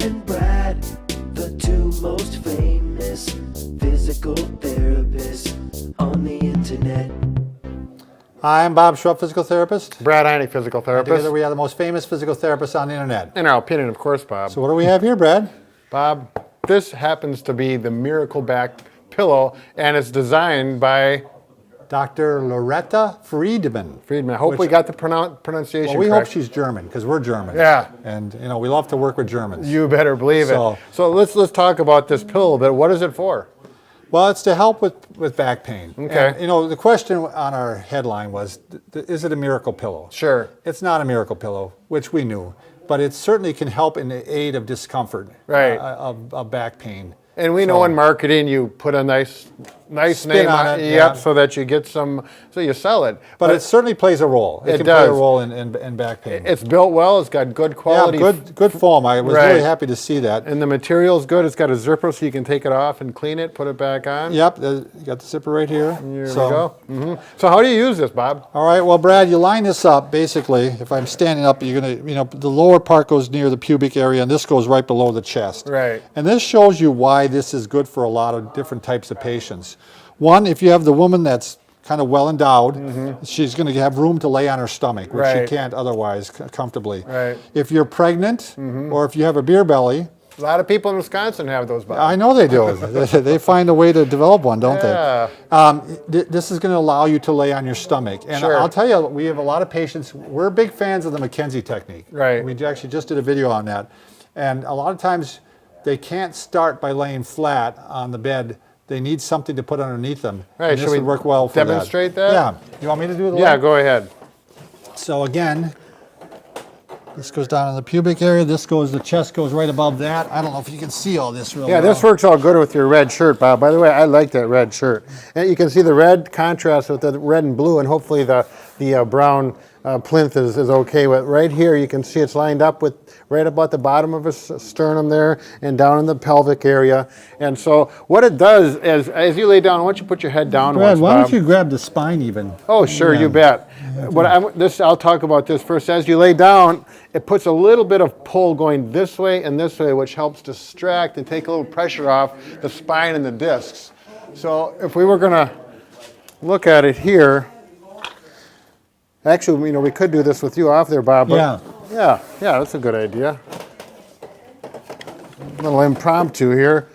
and Brad, the two most famous physical therapists on the internet. Hi, I'm Bob Schrupp, physical therapist. Brad Heine, physical therapist. Together we are the most famous physical therapists on the internet. In our opinion, of course, Bob. So what do we have here, Brad? Bob, this happens to be the Miracle Back Pillow, and it's designed by Dr. Loretta Friedman. Friedman. I hope we got the pronunciation Well, we hope correct. she's German, because we're German. Yeah. And, you know, we love to work with Germans. You better believe So- it. So let's talk about this pillow a bit. What is it for? Well, it's to help with back pain. Okay. And, you know, the question on our headline was, is it a miracle pillow? Sure. It's not a miracle pillow, which we knew, but it certainly can help in the aid of discomfort, Right. of back pain. And we know in marketing you put a nice Spin name on on it, it, yeah. so that you get some, so you sell it. But it certainly plays a role. It can play does. a role in back pain. It's built well. It's got good quality. Yeah, good foam. I was Right. really happy to see that. And the material's good. It's got a zipper so you can take it off and clean it, put it back on. Yep, you got the zipper right here. Here we go. So how do you use this, Bob? All right, well, Brad, you line this up, basically. If I'm standing up, you're going to, you know, the lower part goes near the pubic area, and this goes right below the chest. Right. And this shows you why this is good for a lot of different types of patients. One, if you have the woman that's kind of well endowed, she's going to have room to lay on her stomach, which she Right. can't otherwise comfortably. Right. If you're pregnant, or if you have a beer belly, A lot of people in Wisconsin have those, Bob. I know they do. They find a way to develop one, don't Yeah. they? This is going to allow you to lay on your stomach. And Sure. I'll tell you, we have a lot of patients. We're big fans of the McKenzie technique. Right. We actually just did a video on that. And a lot of times they can't start by laying flat on the bed. They need something to put underneath them. Right, And this should we would work well for demonstrate that? Yeah. You want me to do the Yeah, leg? go ahead. So again, this goes down in the pubic area. The chest goes right above that. I don't know if you can see all this real Yeah, well. this works all good with your red shirt, Bob. By the way, I like that red shirt. And you can see the red contrast with the red and blue, and hopefully the brown plinth is okay with. Right here, you can see it's lined up with right about the bottom of his sternum there and down in the pelvic area. And so what it does is, as you lay down, why don't you put your head down Brad, once, why Bob? don't you grab the spine even? Oh, sure, Yeah. you bet. I'll talk about this first. As you lay down, it puts a little bit of pull going this way and this way, which helps distract and take a little pressure off the spine and the discs. So if we were going to look at it here, actually, you know, we could do this with you off there, Bob. But yeah, that's a good idea. A little impromptu here.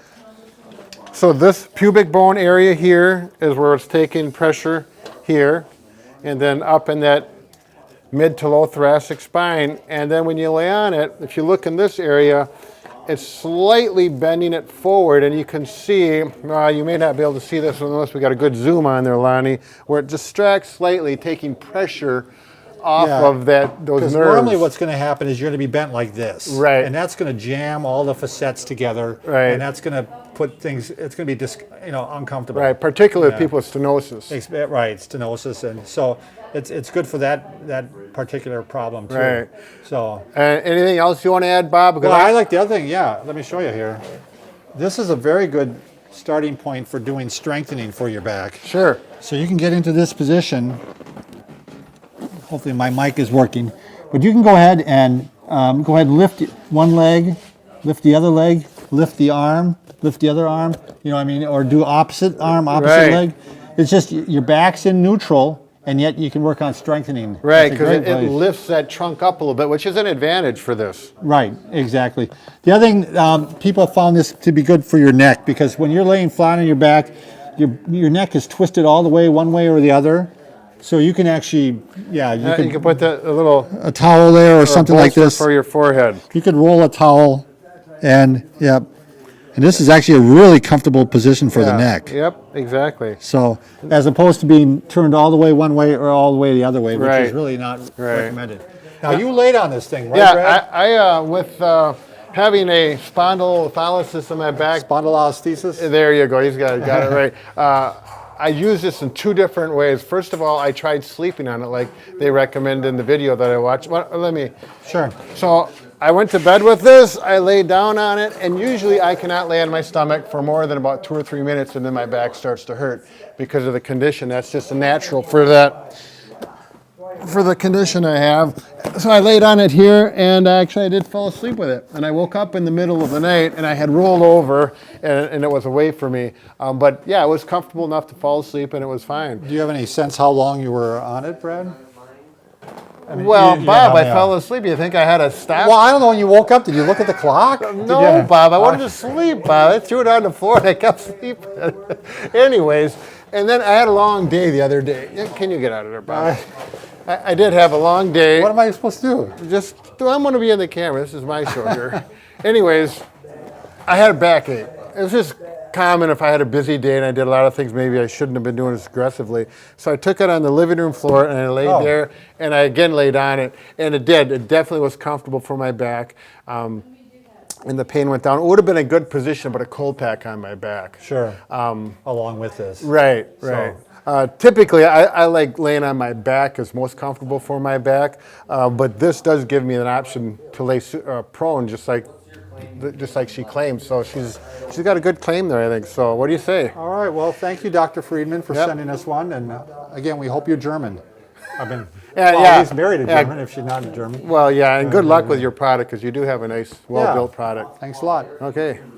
So this pubic bone area here is where it's taking pressure here, and then up in that mid to low thoracic spine. And then when you lay on it, if you look in this area, it's slightly bending it forward, and you can see, you may not be able to see this unless we got a good zoom on there, Lonnie, where it distracts slightly, taking pressure off of those Because nerves. normally what's going to happen is you're going to be bent like this. Right. And that's going to jam all the facets together. Right. And that's going to put things, it's going to be uncomfortable. Right, particularly with people with stenosis. Right, stenosis. And so it's good for that particular problem too. Right. So. Anything else you want to add, Bob? Because Well, I like the other thing, yeah. Let me show you here. This is a very good starting point for doing strengthening for your back. Sure. So you can get into this position. Hopefully my mic is working. But you can go ahead and lift one leg, lift the other leg, lift the arm, lift the other arm, you know what I mean? Or do opposite arm, opposite Right. leg. It's just your back's in neutral, and yet you can work on strengthening. Right, It's a because great it place. lifts that trunk up a little bit, which is an advantage for this. Right, exactly. The other thing, people have found this to be good for your neck, because when you're laying flat on your back, your neck is twisted all the way, one way or the other. So you can actually, You can put a little a towel there or something like bolster this. for your forehead. You could roll a towel, and and this is actually a really comfortable position for the Yeah, neck. Yep, exactly. So as opposed to being turned all the way one way or all the way the other way, which is Right. really not Right. recommended. Now you laid on this thing, right, Yeah, Brad? I with having a spondylolisthesis in my back. Spondylolisthesis. There you go. He's got it right. I use this in two different ways. First of all, I tried sleeping on it like they recommend in the video that I watched. Let me. Sure. So I went to bed with this, I laid down on it, and usually I cannot lay on my stomach for more than about 2 or 3 minutes, and then my back starts to hurt because of the condition. That's just natural for that for the condition I have. So I laid on it here, and actually I did fall asleep with it. And I woke up in the middle of the night, and I had rolled over, and it was away from me. But yeah, it was comfortable enough to fall asleep, and it was fine. Do you have any sense how long you were on it, Brad? I mean, Well, you Bob, have I any, fell asleep. You think I had to stop? Well, I don't know. When you woke up, did you look at the clock? No, Bob, I wanted to sleep, Bob. I threw it on the floor and I kept sleeping. Anyways, and then I had a long day the other day. Yeah, can you get out of there, Bob? I did have a long day. What am I supposed to do? I'm going to be in the camera. This is my show here. Anyways, I had a backache. It was just common if I had a busy day and I did a lot of things maybe I shouldn't have been doing as aggressively. So I took it on the living room floor and I laid there and I again laid on it, and it did. It definitely was comfortable for my back. And the pain went down. It would have been a good position, but a cold pack on my back. Sure. Along with this. Right. Typically, I like laying on my back is most comfortable for my back, but this does give me an option to lay prone, just like she claims. So she's got a good claim there, I think. So what do you say? All right. Well, thank you, Dr. Friedman, for sending us one. And again, we hope you're German. I've been at least married a German if she's not a German. Well, yeah, and good luck with your product, because you do have a nice, well-built product. Thanks a lot. Okay.